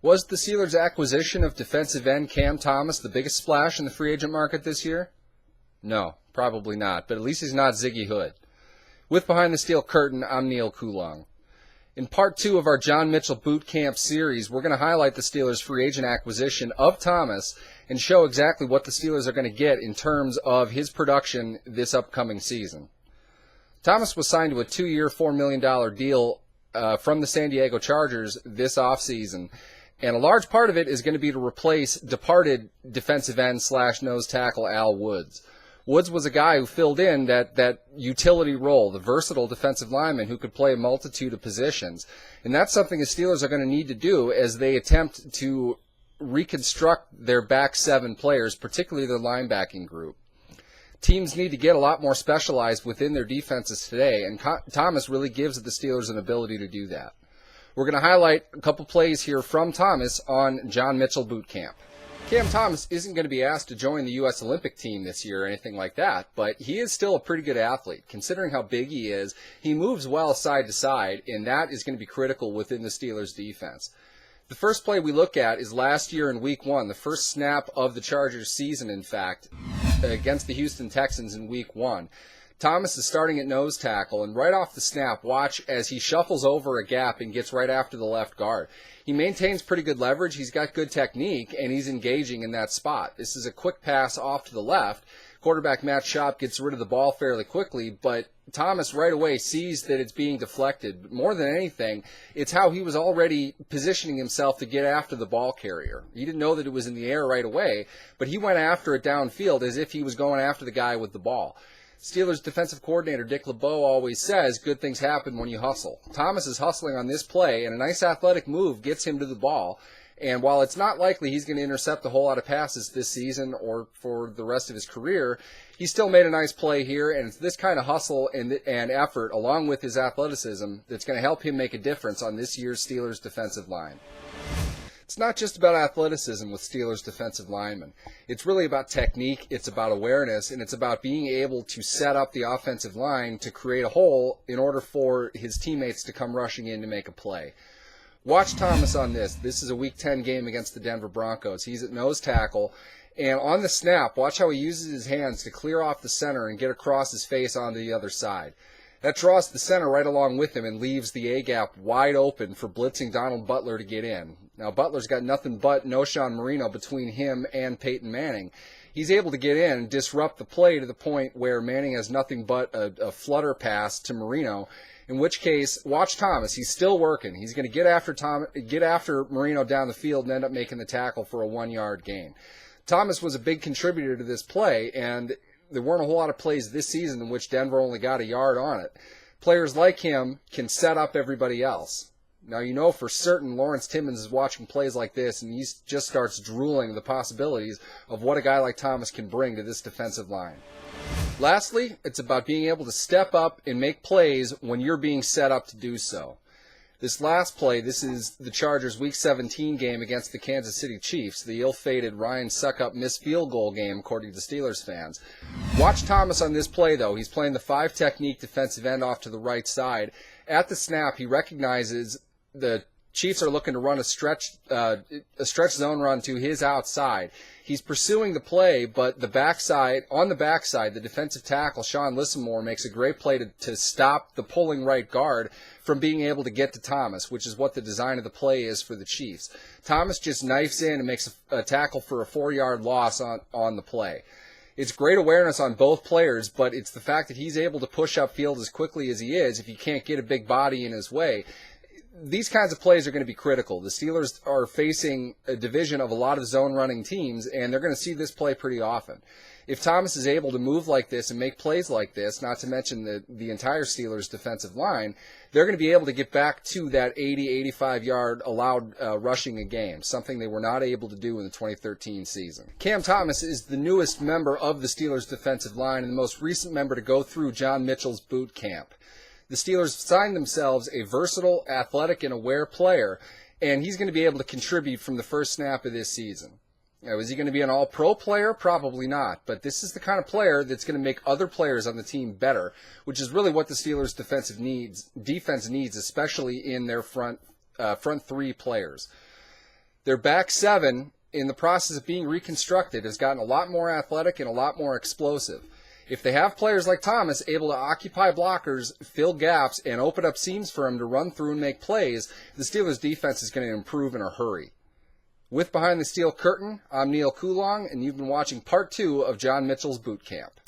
Was the Steelers' acquisition of defensive end Cam Thomas the biggest splash in the free agent market this year? No, probably not, but at least he's not Ziggy Hood. With Behind the Steel Curtain, I'm Neal Coolong. In part 2 of our John Mitchell Boot Camp series, we're going to highlight the Steelers' free agent acquisition of Thomas and show exactly what the Steelers are going to get in terms of his production this upcoming season. Thomas was signed to a 2-year, $4 million deal from the San Diego Chargers this offseason, and a large part of it is going to be to replace departed defensive end / nose tackle Al Woods. Woods was a guy who filled in that utility role, the versatile defensive lineman who could play a multitude of positions. And that's something the Steelers are going to need to do as they attempt to reconstruct their back seven players, particularly their linebacking group. Teams need to get a lot more specialized within their defenses today, and Thomas really gives the Steelers an ability to do that. We're going to highlight a couple plays here from Thomas on John Mitchell Boot Camp. Cam Thomas isn't going to be asked to join the U.S. Olympic team this year or anything like that, but he is still a pretty good athlete. Considering how big he is, he moves well side to side, and that is going to be critical within the Steelers' defense. The first play we look at is last year in Week 1, the first snap of the Chargers season, in fact, against the Houston Texans in Week 1. Thomas is starting at nose tackle, and right off the snap, watch as he shuffles over a gap and gets right after the left guard. He maintains pretty good leverage, he's got good technique, and he's engaging in that spot. This is a quick pass off to the left. Quarterback Matt Schaub gets rid of the ball fairly quickly, but Thomas right away sees that it's being deflected. But more than anything, it's how he was already positioning himself to get after the ball carrier. He didn't know that it was in the air right away, but he went after it downfield as if he was going after the guy with the ball. Steelers defensive coordinator Dick LeBeau always says good things happen when you hustle. Thomas is hustling on this play, and a nice athletic move gets him to the ball. And while it's not likely he's going to intercept a whole lot of passes this season or for the rest of his career, he still made a nice play here, and it's this kind of hustle and effort, along with his athleticism, that's going to help him make a difference on this year's Steelers defensive line. It's not just about athleticism with Steelers defensive linemen. It's really about technique, it's about awareness, and it's about being able to set up the offensive line to create a hole in order for his teammates to come rushing in to make a play. Watch Thomas on this. This is a Week 10 game against the Denver Broncos. He's at nose tackle, and on the snap, watch how he uses his hands to clear off the center and get across his face onto the other side. That draws the center right along with him and leaves the A-gap wide open for blitzing Donald Butler to get in. Now, Butler's got nothing but Noshawn Marino between him and Peyton Manning. He's able to get in and disrupt the play to the point where Manning has nothing but a flutter pass to Marino, in which case, watch Thomas. He's still working. He's going to get after Marino down the field and end up making the tackle for a 1-yard gain. Thomas was a big contributor to this play, and there weren't a whole lot of plays this season in which Denver only got a yard on it. Players like him can set up everybody else. Now, you know for certain Lawrence Timmons is watching plays like this, and he just starts drooling the possibilities of what a guy like Thomas can bring to this defensive line. Lastly, it's about being able to step up and make plays when you're being set up to do so. This last play, this is the Chargers' Week 17 game against the Kansas City Chiefs, the ill-fated Ryan Suckup missed field goal game, according to Steelers fans. Watch Thomas on this play, though. He's playing the 5-technique defensive end off to the right side. At the snap, he recognizes the Chiefs are looking to run a stretch zone run to his outside. He's pursuing the play, but on the backside, the defensive tackle, Sean Lissamore, makes a great play to stop the pulling right guard from being able to get to Thomas, which is what the design of the play is for the Chiefs. Thomas just knifes in and makes a tackle for a 4-yard loss on the play. It's great awareness on both players, but it's the fact that he's able to push upfield as quickly as he is if you can't get a big body in his way. These kinds of plays are going to be critical. The Steelers are facing a division of a lot of zone-running teams, and they're going to see this play pretty often. If Thomas is able to move like this and make plays like this, not to mention the entire Steelers defensive line, they're going to be able to get back to that 80, 85-yard allowed rushing a game, something they were not able to do in the 2013 season. Cam Thomas is the newest member of the Steelers defensive line and the most recent member to go through John Mitchell's boot camp. The Steelers signed themselves a versatile, athletic, and aware player, and he's going to be able to contribute from the first snap of this season. Now, is he going to be an all-pro player? Probably not, but this is the kind of player that's going to make other players on the team better, which is really what the Steelers' defense needs, especially in their front three players. Their back seven, in the process of being reconstructed, has gotten a lot more athletic and a lot more explosive. If they have players like Thomas able to occupy blockers, fill gaps, and open up seams for him to run through and make plays, the Steelers' defense is going to improve in a hurry. With Behind the Steel Curtain, I'm Neal Coolong, and you've been watching Part 2 of John Mitchell's Boot Camp.